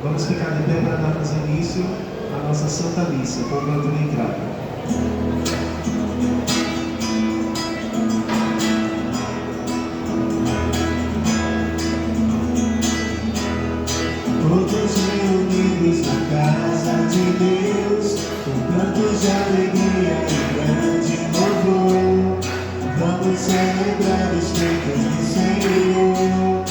Vamos ficar de pé para darmos início à nossa Santa Missa, com o canto de entrada. Todos reunidos na casa de Deus, com cantos de alegria e grande louvor, vamos celebrar os feitos do Senhor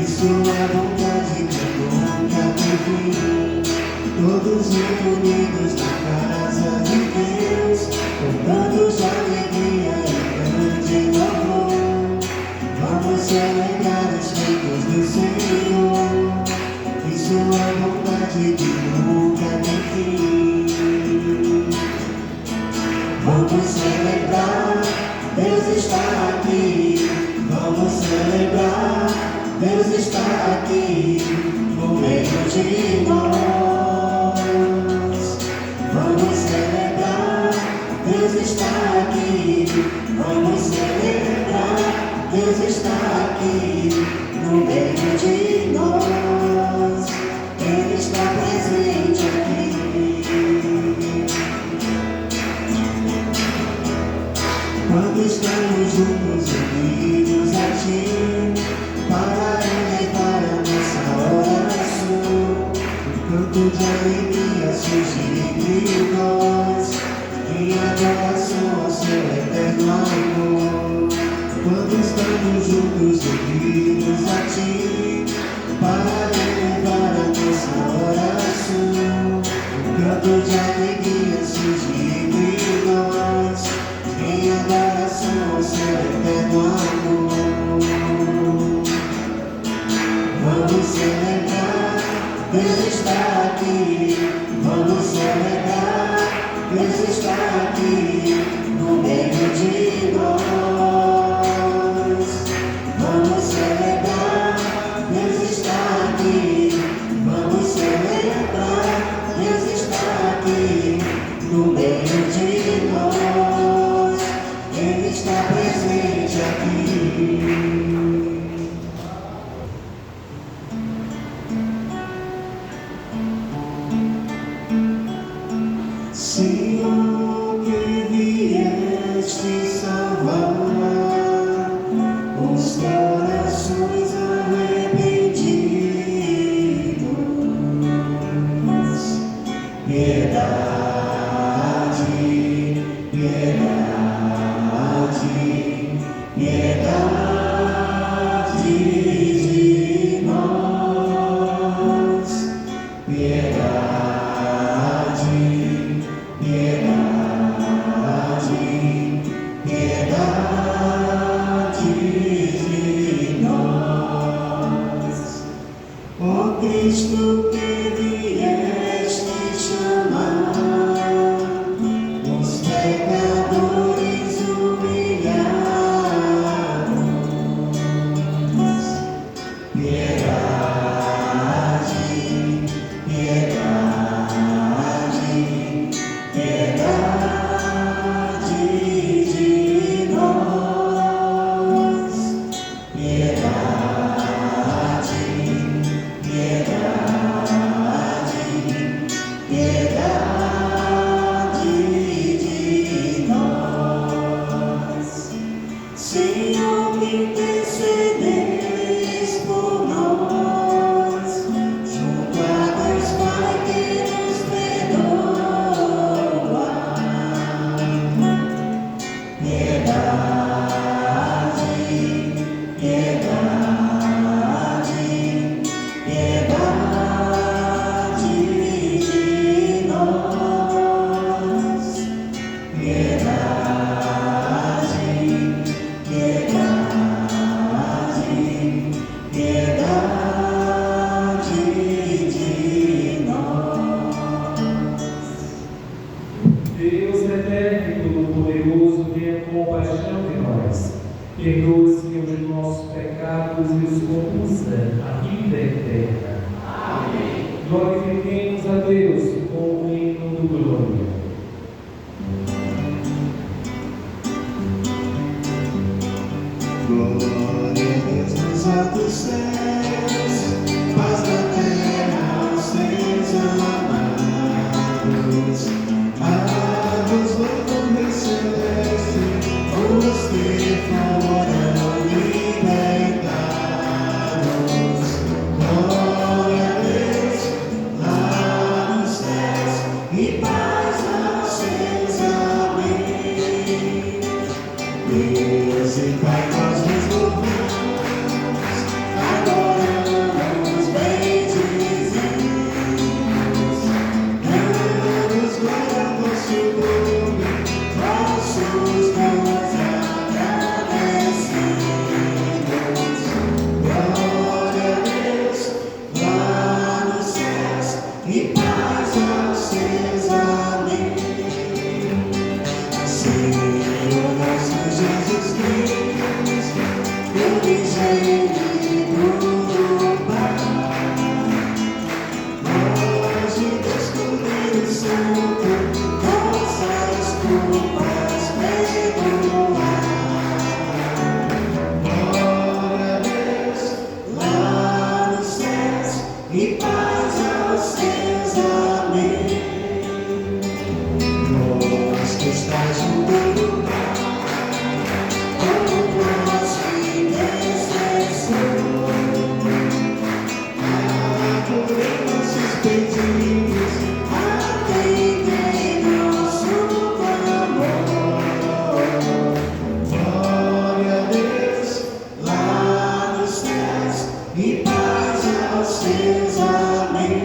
e sua vontade que nunca tem fim. Todos reunidos na casa de Deus, com cantos de alegria e grande louvor, vamos celebrar os feitos do Senhor e sua vontade que nunca tem fim. Vamos celebrar, Deus está aqui. Vamos celebrar, Deus está aqui no meio de nós. Vamos celebrar, Deus está aqui. Vamos celebrar, Deus está aqui no meio de nós. Ele está presente aqui. Quando estamos juntos unidos a Ti, para elevar a nossa oração, um canto de alegria surge entre nós, em adoração ao Seu eterno amor. Quando estamos juntos unidos a Ti, para elevar a nossa oração, um canto de alegria surge entre nós, em adoração ao Seu eterno amor. Vamos celebrar, Deus está aqui. Vamos celebrar, Deus está aqui no meio de nós. Vamos celebrar, Deus está aqui. Vamos celebrar, Deus está aqui no meio de nós. Ele está presente aqui. Senhor, que vieste salvar os corações arrependidos, piedade, piedade, piedade de nós, piedade. Cristo que vieste chamar os pecadores humilhados, piedade, piedade, piedade de nós, piedade. Senhor, que intercedeis por nós, junto a Deus Pai que nos perdoa. Piedade, piedade, piedade de nós, piedade. Deus eterno e todo-poderoso, tenha compaixão de nós, perdoe, Senhor, os nossos pecados e os conduz à vida eterna. Amém. Glorifiquemos a Deus com o hino do glória. Glória a Deus nos altos céus, paz na terra aos e paz aos seus. Amém. Vós que estáis no teu lugar, como nós te intercessor, acolhei nossos pedidos, atendei nosso clamor. Glória a Deus lá nos céus e paz aos seus. Amém.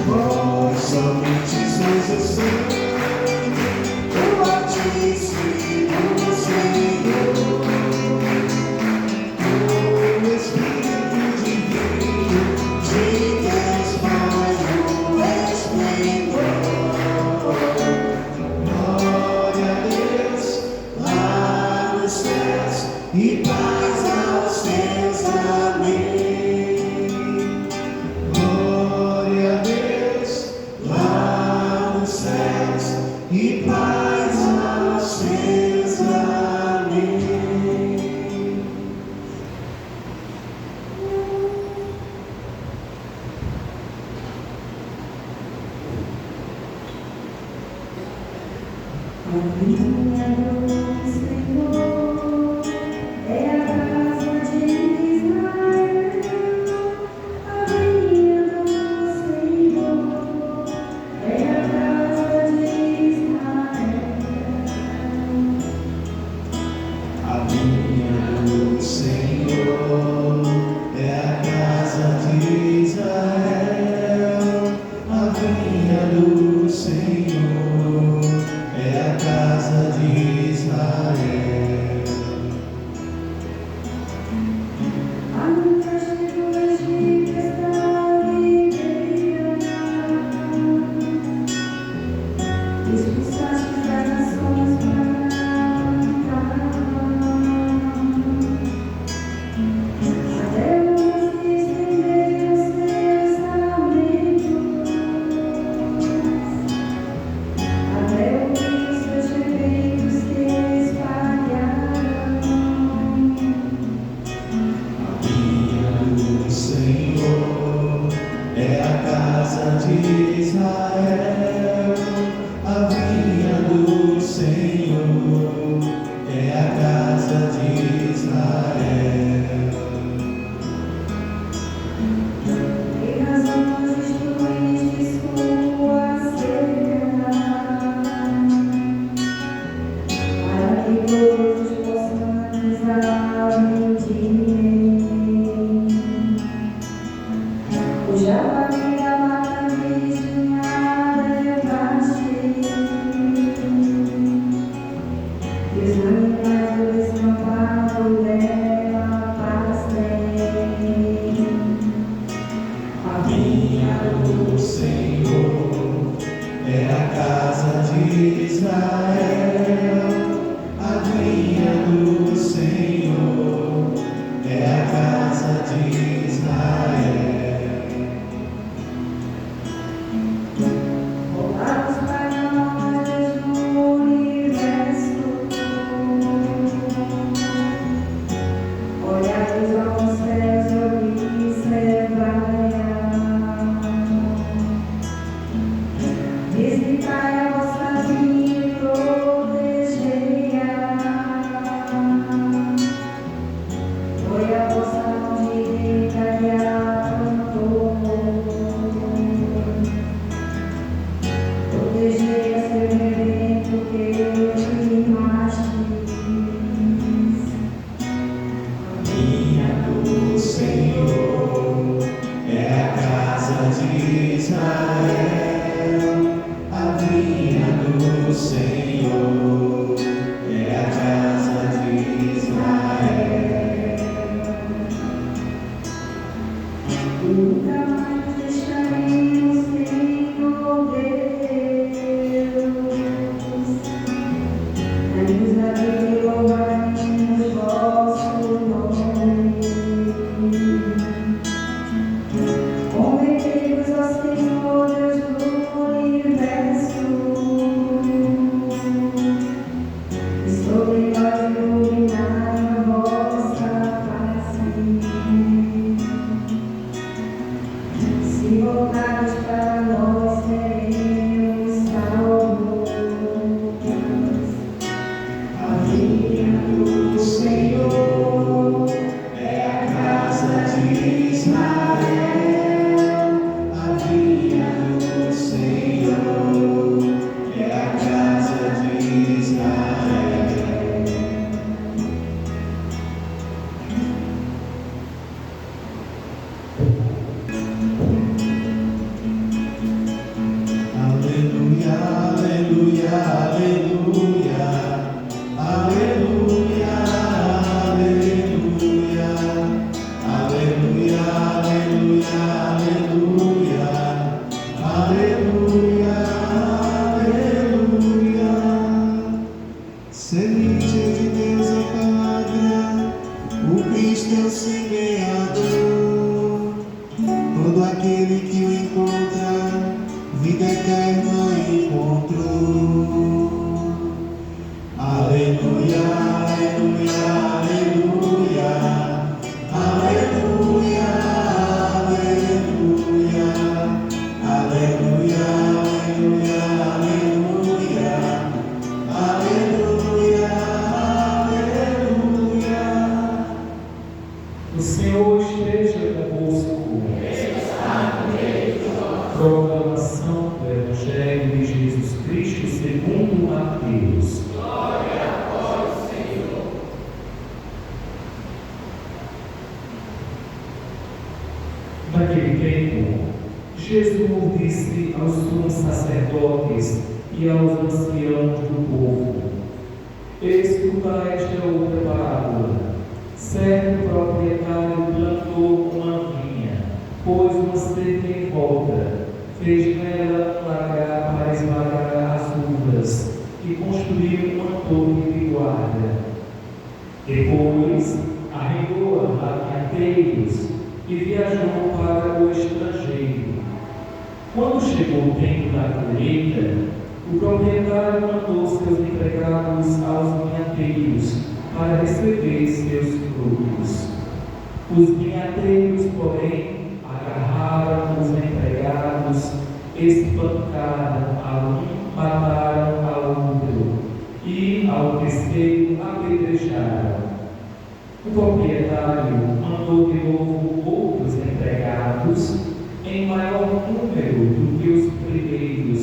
Vós somente sois o Senhor, o Altíssimo Senhor, o Espírito divino de Deus Pai, o esplendor. Glória a Deus lá nos céus e paz aos seus. Amém. Glória a Deus lá nos céus e paz aos seus. Amém. A vinha do Senhor é a casa de Israel. A vinha do Senhor é a casa de Israel. A vinha do Senhor é a casa de Israel. A vinha do Senhor é a casa de Israel. A minha chegou de festa e expulsaste das nações para cantar. Até os que estenderam os seus testamentos, até os seus feitos que espalharam. A vinha do Senhor é a casa de Israel. A vinha do Senhor é a casa de Israel. E razão destruístes com a cerca, para que todos possam analisar em ti. Cuja barriga mata virginhada levaste, e os animais do descampado dela pastei. A vinha do Senhor é a casa de Israel. A vinha do Senhor é a casa de Israel. Voltados para nós no universo, olhados aos céus, observai-a. Visitai a vossa vinha e protegei-a. Foi a vossa mão direita que a plantou. Protegei a seu redentor que firmastes. A vinha do Senhor é a casa de Israel. A vinha do Senhor é a casa de Israel. Nunca mais deixaremos, Senhor Deus, ainda que louvaremos vosso nome. Convertei-vos ao Senhor Deus do universo, e sobre nós iluminai a vossa face. Naquele tempo, Jesus disse aos sumos sacerdotes e aos anciãos do povo: escutai esta outra parábola. Certo proprietário plantou uma vinha, pôs uma cerca em volta, fez nela um lagar para esmagar as uvas e construiu uma torre de guarda. Depois, arrendou-a a vinhateiros e viajou para o estrangeiro. Quando chegou o tempo da colheita, o proprietário mandou seus empregados aos vinhateiros para receber seus frutos. Os vinhateiros, porém, agarraram os empregados, espancaram a um, mataram ao outro e ao terceiro apedrejaram. O proprietário mandou de novo outros empregados em maior número do que os primeiros,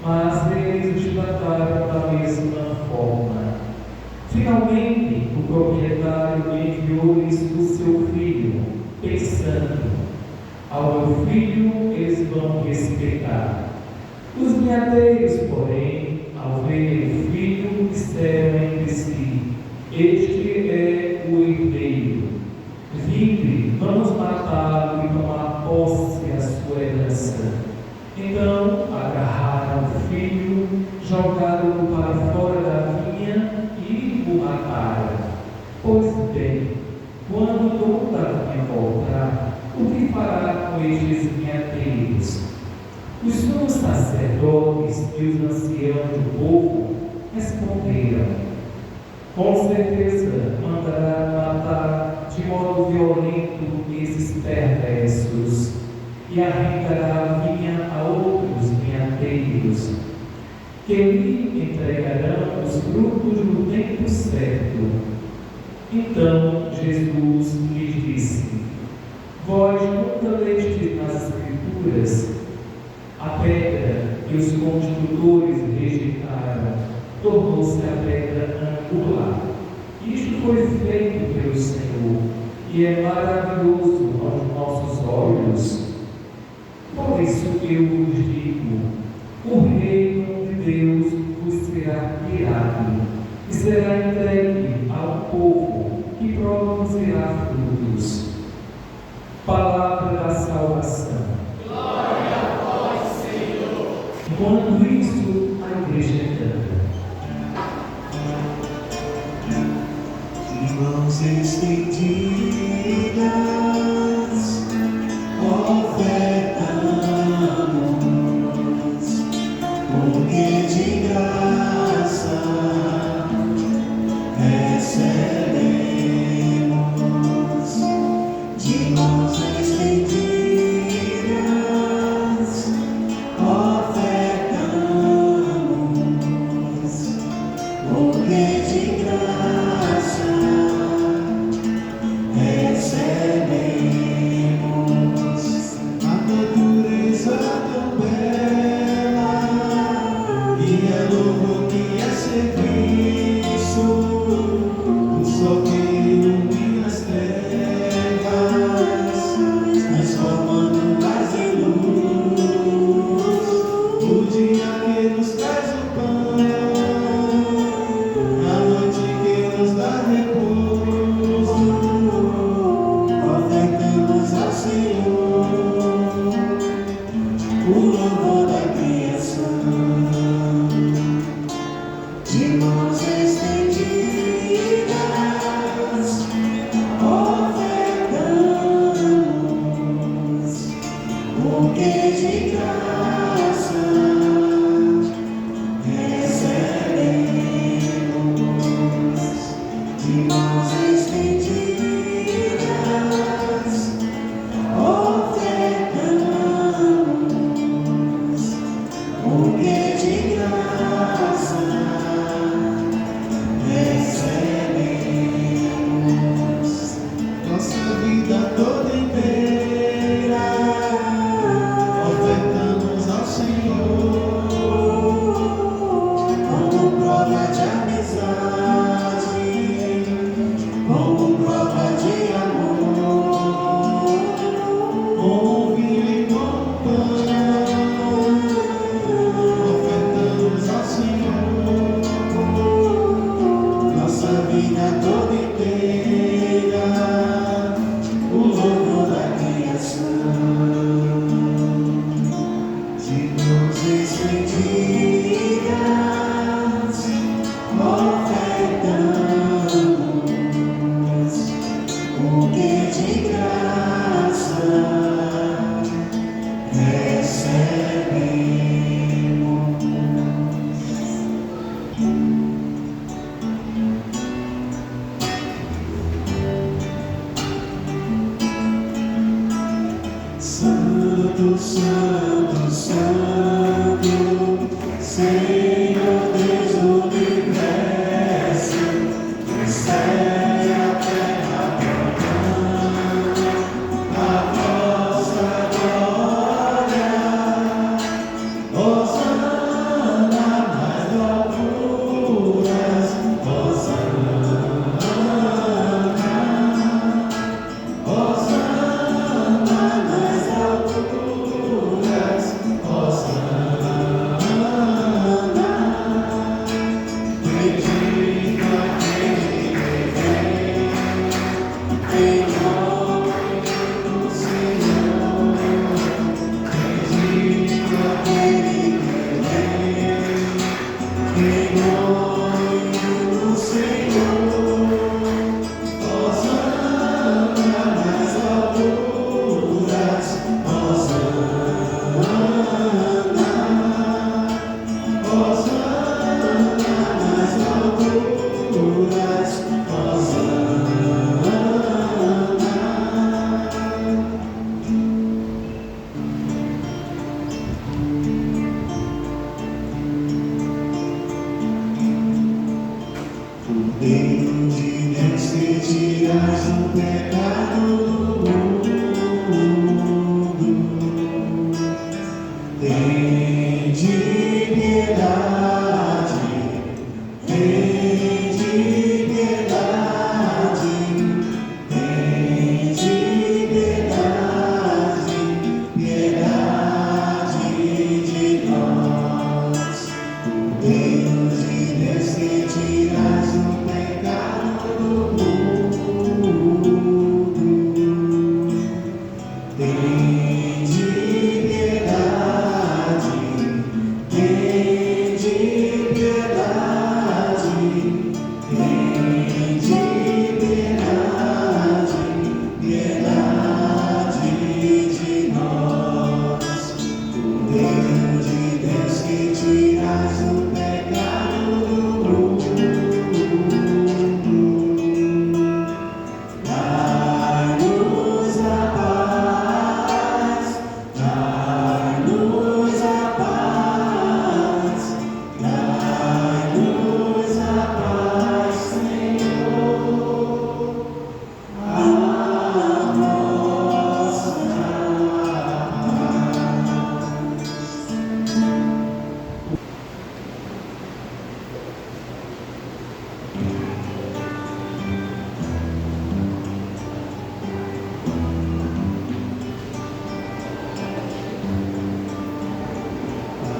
mas eles os trataram da mesma forma. Finalmente, o proprietário enviou-lhes o seu filho, pensando: ao meu filho eles vão respeitar. Os vinhateiros, porém, ao verem o filho, disseram entre si: este é o herdeiro. Vinde, vamos matá-lo e tomar posse da sua herança. Então agarraram o filho, jogaram-o para fora da vinha e o mataram. Pois bem, quando o dono da vinha voltar, o que fará com estes vinhateiros? Os sumos sacerdotes e os anciãos do povo responderam: com certeza mandará matar de modo violento esses perversos e arrendará a vinha a outros vinhateiros, que lhe entregarão os frutos no tempo certo. Então Jesus lhes disse: vós nunca lestes nas Escrituras: a pedra que os construtores rejeitaram tornou-se a pedra angular. Isto foi feito pelo Senhor e é maravilhoso aos nossos olhos. Por isso eu vos digo: o reino de Deus vos será tirado e será entregue ao povo que produzirá frutos. Palavra da salvação. Glória a vós, Senhor. Enquanto isso, a igreja canta. De mãos estendidas, ofertamos, porque de graça recebemos. De mãos estendidas, ofertamos, Santo, Santo, Santo, Senhor Deus do universo, o céu e a terra proclamam a vossa glória. Hosana nas alturas, Hosana, Hosana nas alturas, Hosana. Bendito aquele que vem, em nome do Senhor. Bendito aquele que vem, em nome do Senhor. Hosana nas alturas, Hosana, Hosana nas alturas, Hosana. O Deus de Deus que tiras o pecado do mundo, tem de piedade, tem de piedade, tem de piedade, piedade de nós. O Deus de Deus que tiras o pecado do mundo, tem de piedade, tem de piedade, tem de piedade, piedade de nós. O Deus de Deus que tiras o pecado do mundo, dai-nos a paz, dai-nos a paz, dai-nos a paz, Senhor, a nossa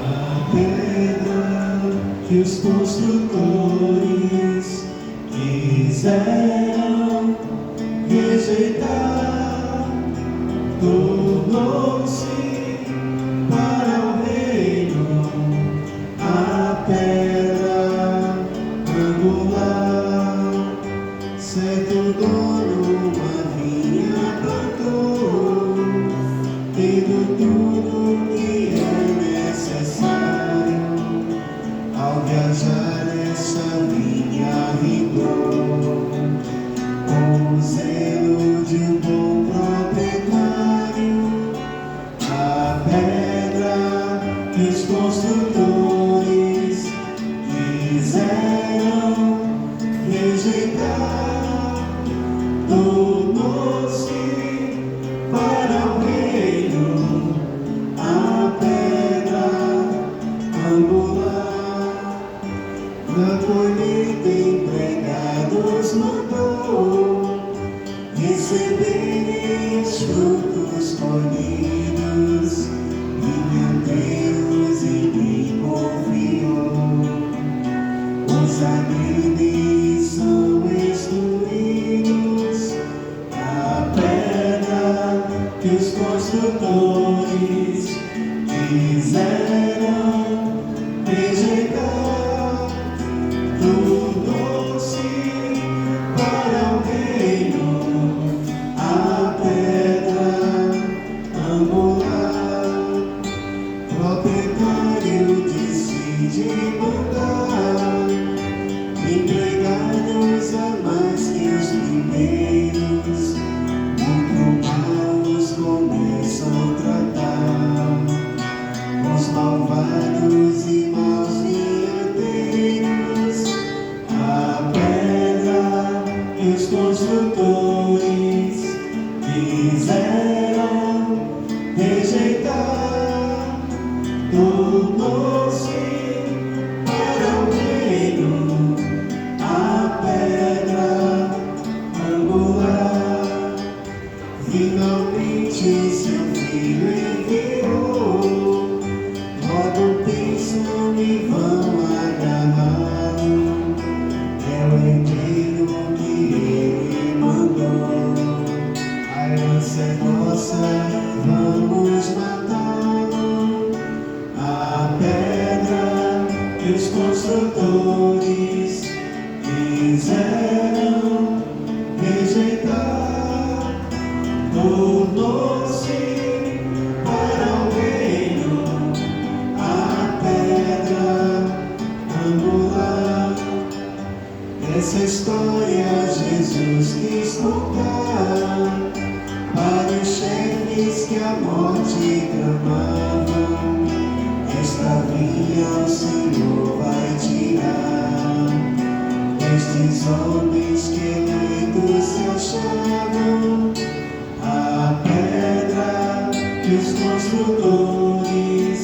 a pedra que os construtores quiseram rejeitar tornou-se para o reino a pedra angular. Certo dono uma vinha plantou, tendo tudo que é necessário. Ao viajar essa vinha arreglou, com o zelo de um bom proprietário, a pedra que os construtores quiseram rejeitar tornou-se para o reino a pedra angular. Na colheita empregados mandou receberem os frutos colhidos, e meu Deus em mim confiou. Os agrides são instruídos, a pedra que os construtores quiseram rejeitar tornou-se para o reino a pedra angular. Proprietário decide mandar empregados a mais que os primeiros, muito maus começam eternamente seu Filho enviou. Logo pensam e vão agarrá-lo. É o herdeiro que ele mandou. A herança é nossa, vamos matá-lo. A pedra que os construtores quiseram rejeitar tornou-se para o reino a pedra angular. Essa história Jesus quis contar para os chefes que a morte clamavam. Esta vinha o Senhor vai tirar destes homens que eleitos se achavam. A pedra que os construtores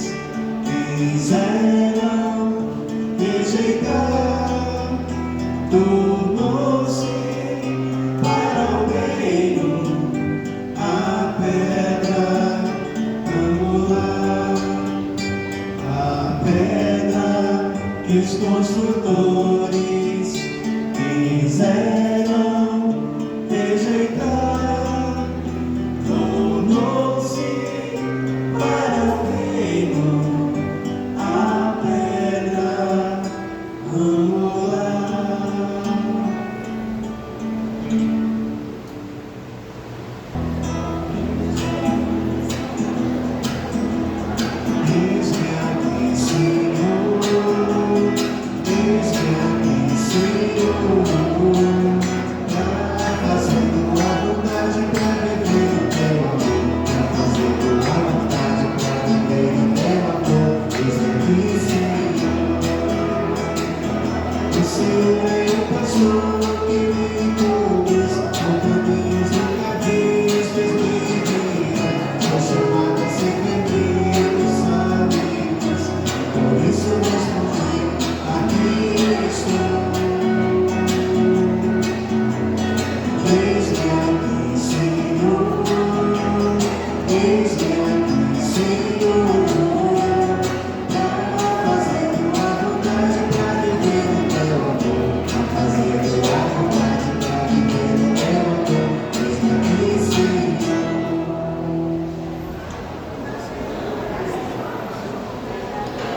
quiseram rejeitar tornou-se para o reino a pedra angular. A pedra que os construtores